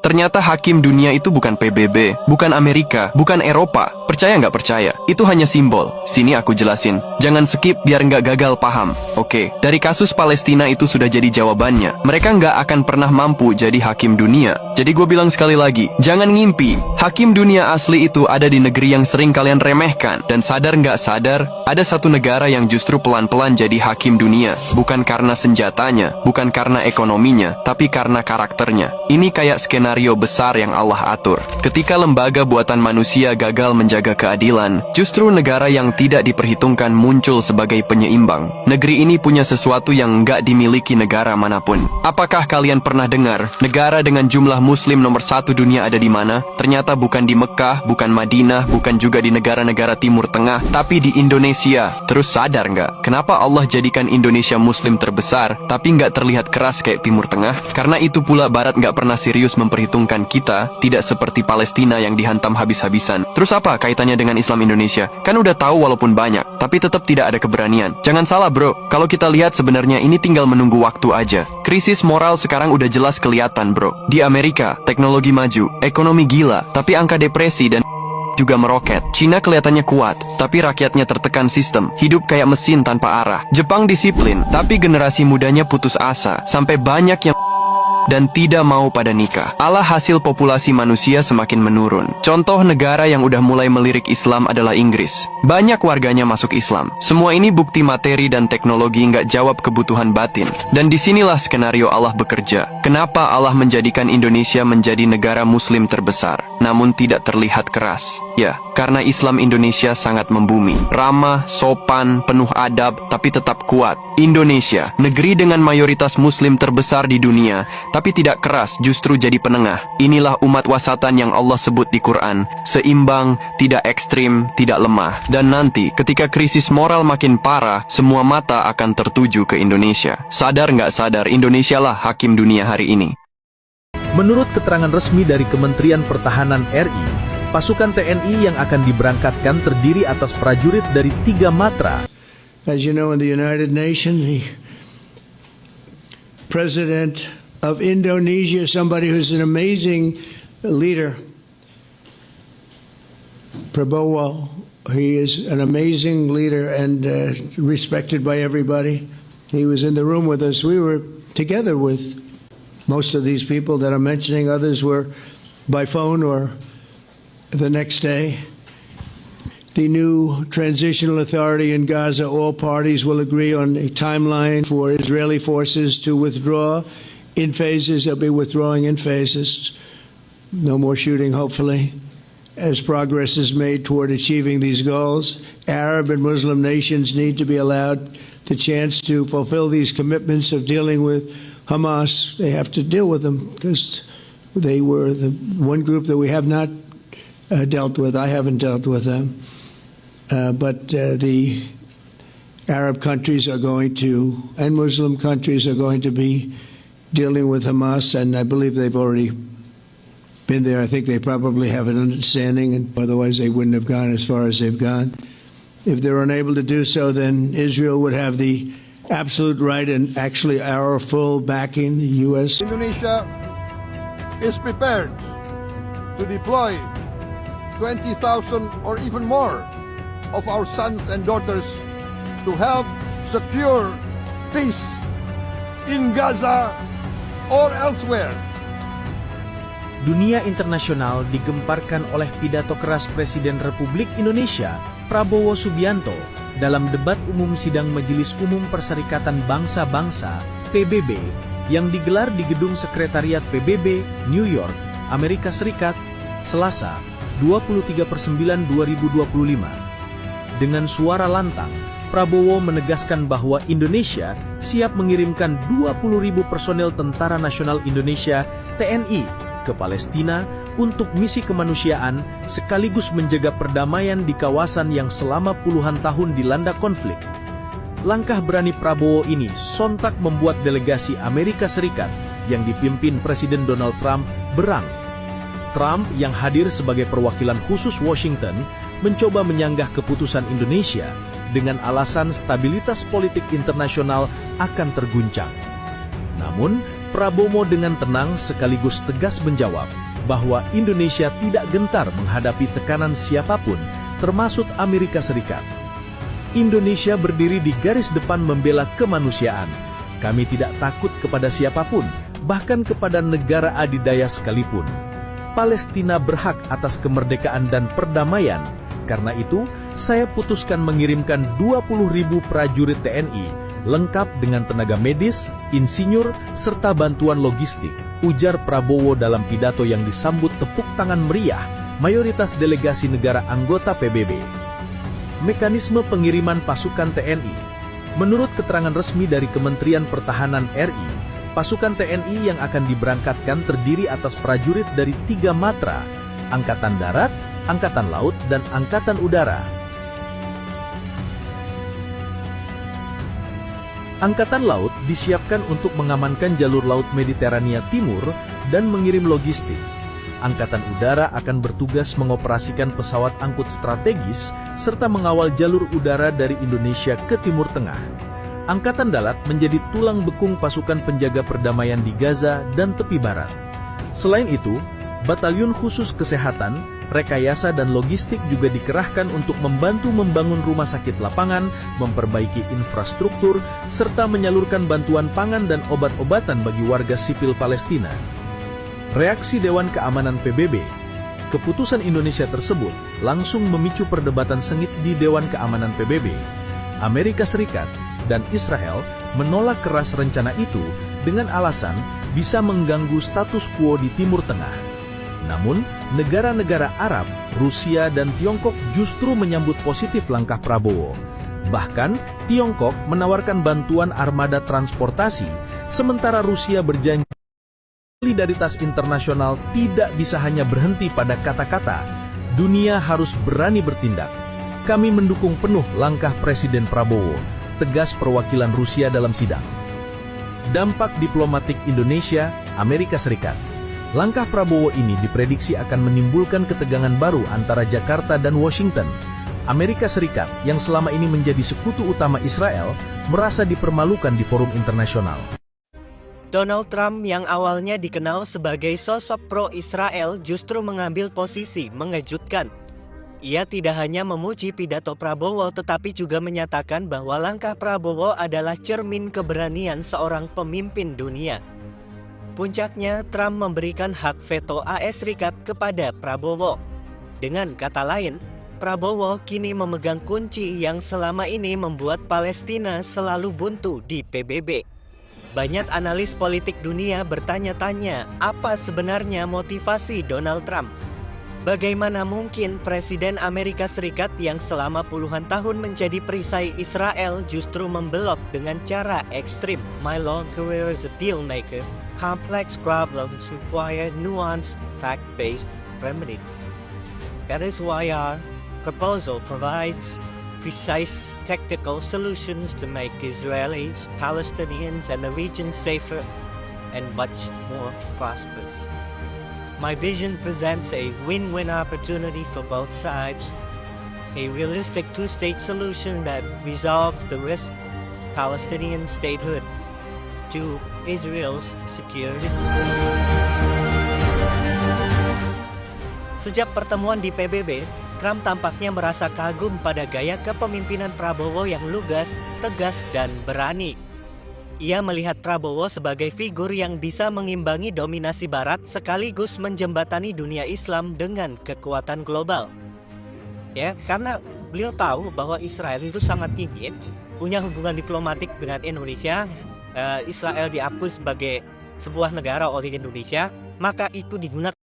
Ternyata hakim dunia itu bukan PBB, bukan Amerika, bukan Eropa. Percaya nggak percaya? Itu hanya simbol. Sini aku jelasin. Jangan skip biar nggak gagal paham. Oke, dari kasus Palestina itu sudah jadi jawabannya. Mereka nggak akan pernah mampu jadi hakim dunia. Jadi gue bilang sekali lagi, jangan ngimpi. Hakim dunia asli itu ada di negeri yang sering kalian remehkan. Dan sadar nggak sadar, ada satu negara yang justru pelan-pelan jadi hakim dunia. Bukan karena senjatanya, bukan karena ekonominya, tapi karena karakternya. Ini kayak skenario besar yang Allah atur. Ketika lembaga buatan manusia gagal menjaga keadilan, justru negara yang tidak diperhitungkan muncul sebagai penyeimbang. Negeri ini punya sesuatu yang nggak dimiliki negara manapun. Apakah kalian pernah dengar negara dengan jumlah muslim nomor 1 dunia ada di mana? Ternyata bukan di Mekah, bukan Madinah, bukan juga di negara-negara Timur Tengah, tapi di Indonesia. Terus sadar nggak? Kenapa Allah jadikan Indonesia muslim terbesar, tapi nggak terlihat keras kayak Timur Tengah? Karena itu pula Barat nggak pernah serius memperhitungkan kita, tidak seperti Palestina yang dihantam habis-habisan. Terus apa kaitannya dengan Islam Indonesia? Kan udah tahu walaupun banyak, tapi tetap tidak ada keberanian. Jangan salah bro, kalau kita lihat sebenarnya ini tinggal menunggu waktu aja. Krisis moral sekarang udah jelas kelihatan bro. Di Amerika, teknologi maju, ekonomi gila, tapi angka depresi dan juga meroket. Cina kelihatannya kuat, tapi rakyatnya tertekan sistem. Hidup kayak mesin tanpa arah. Jepang disiplin, tapi generasi mudanya putus asa. Sampai banyak yang dan tidak mau pada nikah. Alah hasil populasi manusia semakin menurun. Contoh negara yang udah mulai melirik Islam adalah Inggris. Banyak warganya masuk Islam. Semua ini bukti materi dan teknologi nggak jawab kebutuhan batin. Dan disinilah skenario Allah bekerja. Kenapa Allah menjadikan Indonesia menjadi negara muslim terbesar, namun tidak terlihat keras? Ya, karena Islam Indonesia sangat membumi. Ramah, sopan, penuh adab, tapi tetap kuat. Indonesia, negeri dengan mayoritas muslim terbesar di dunia, tapi tidak keras, justru jadi penengah. Inilah umat wasatan yang Allah sebut di Quran. Seimbang, tidak ekstrim, tidak lemah. Dan nanti, ketika krisis moral makin parah, semua mata akan tertuju ke Indonesia. Sadar nggak sadar, Indonesia lah hakim dunia hari ini. Menurut keterangan resmi dari Kementerian Pertahanan RI, pasukan TNI yang akan diberangkatkan terdiri atas prajurit dari 3 matra. As you know, in the United Nations, the President of Indonesia, somebody who's an amazing leader, Prabowo. He is an amazing leader and respected by everybody. He was in the room with us. We were together with most of these people that I'm mentioning. Others were by phone or the next day. The new transitional authority in Gaza, all parties will agree on a timeline for Israeli forces to withdraw in phases. They'll be withdrawing in phases. No more shooting, hopefully, as progress is made toward achieving these goals. Arab and Muslim nations need to be allowed the chance to fulfill these commitments of dealing with Hamas. They have to deal with them because they were the one group that we have not dealt with. I haven't dealt with them. But the Arab countries are going to, and Muslim countries are going to be dealing with Hamas, and I believe they've already been there. I think they probably have an understanding, and otherwise they wouldn't have gone as far as they've gone. If they're unable to do so, then Israel would have the absolute right and actually our full backing, the U.S. Indonesia is prepared to deploy 20,000 or even more of our sons and daughters to help secure peace in Gaza or elsewhere. Dunia internasional digemparkan oleh pidato keras Presiden Republik Indonesia, Prabowo Subianto, dalam debat umum sidang Majelis Umum Perserikatan Bangsa-Bangsa, PBB, yang digelar di Gedung Sekretariat PBB, New York, Amerika Serikat, Selasa, 23/9/2025. Dengan suara lantang, Prabowo menegaskan bahwa Indonesia siap mengirimkan 20.000 personel Tentara Nasional Indonesia (TNI) ke Palestina untuk misi kemanusiaan sekaligus menjaga perdamaian di kawasan yang selama puluhan tahun dilanda konflik. Langkah berani Prabowo ini sontak membuat delegasi Amerika Serikat yang dipimpin Presiden Donald Trump berang. Trump yang hadir sebagai perwakilan khusus Washington mencoba menyanggah keputusan Indonesia dengan alasan stabilitas politik internasional akan terguncang. Namun, Prabowo dengan tenang sekaligus tegas menjawab bahwa Indonesia tidak gentar menghadapi tekanan siapapun, termasuk Amerika Serikat. Indonesia berdiri di garis depan membela kemanusiaan. Kami tidak takut kepada siapapun, bahkan kepada negara adidaya sekalipun. Palestina berhak atas kemerdekaan dan perdamaian. Karena itu, saya putuskan mengirimkan 20.000 prajurit TNI, lengkap dengan tenaga medis, insinyur, serta bantuan logistik, ujar Prabowo dalam pidato yang disambut tepuk tangan meriah mayoritas delegasi negara anggota PBB. Mekanisme pengiriman pasukan TNI. Menurut keterangan resmi dari Kementerian Pertahanan RI, pasukan TNI yang akan diberangkatkan terdiri atas prajurit dari 3 matra, Angkatan Darat, Angkatan Laut, dan Angkatan Udara. Angkatan Laut disiapkan untuk mengamankan jalur Laut Mediterania Timur dan mengirim logistik. Angkatan Udara akan bertugas mengoperasikan pesawat angkut strategis serta mengawal jalur udara dari Indonesia ke Timur Tengah. Angkatan Darat menjadi tulang bekung pasukan penjaga perdamaian di Gaza dan tepi barat. Selain itu, Batalion Khusus Kesehatan, Rekayasa dan Logistik juga dikerahkan untuk membantu membangun rumah sakit lapangan, memperbaiki infrastruktur, serta menyalurkan bantuan pangan dan obat-obatan bagi warga sipil Palestina. Reaksi Dewan Keamanan PBB. Keputusan Indonesia tersebut langsung memicu perdebatan sengit di Dewan Keamanan PBB. Amerika Serikat dan Israel menolak keras rencana itu dengan alasan bisa mengganggu status quo di Timur Tengah. Namun, negara-negara Arab, Rusia, dan Tiongkok justru menyambut positif langkah Prabowo. Bahkan, Tiongkok menawarkan bantuan armada transportasi, sementara Rusia berjanji solidaritas internasional tidak bisa hanya berhenti pada kata-kata. Dunia harus berani bertindak. Kami mendukung penuh langkah Presiden Prabowo, tegas perwakilan Rusia dalam sidang. Dampak diplomatik Indonesia, Amerika Serikat. Langkah Prabowo ini diprediksi akan menimbulkan ketegangan baru antara Jakarta dan Washington. Amerika Serikat, yang selama ini menjadi sekutu utama Israel, merasa dipermalukan di forum internasional. Donald Trump yang awalnya dikenal sebagai sosok pro-Israel justru mengambil posisi mengejutkan. Ia tidak hanya memuji pidato Prabowo tetapi juga menyatakan bahwa langkah Prabowo adalah cermin keberanian seorang pemimpin dunia. Puncaknya, Trump memberikan hak veto AS Serikat kepada Prabowo. Dengan kata lain, Prabowo kini memegang kunci yang selama ini membuat Palestina selalu buntu di PBB. Banyak analis politik dunia bertanya-tanya apa sebenarnya motivasi Donald Trump. Bagaimana mungkin Presiden Amerika Serikat yang selama puluhan tahun menjadi perisai Israel justru membelot dengan cara ekstrim? My long career as a deal maker, complex problems require nuanced, fact-based remedies. That is why our proposal provides precise technical solutions to make Israelis, Palestinians, and the region safer and much more prosperous. My vision presents a win-win opportunity for both sides, a realistic two-state solution that resolves the risk of Palestinian statehood to Israel's security. Sejak pertemuan di PBB, Trump tampaknya merasa kagum pada gaya kepemimpinan Prabowo yang lugas, tegas, dan berani. Ia melihat Prabowo sebagai figur yang bisa mengimbangi dominasi Barat sekaligus menjembatani dunia Islam dengan kekuatan global. Ya, karena beliau tahu bahwa Israel itu sangat ingin punya hubungan diplomatik dengan Indonesia. Israel diakui sebagai sebuah negara oleh Indonesia, maka itu digunakan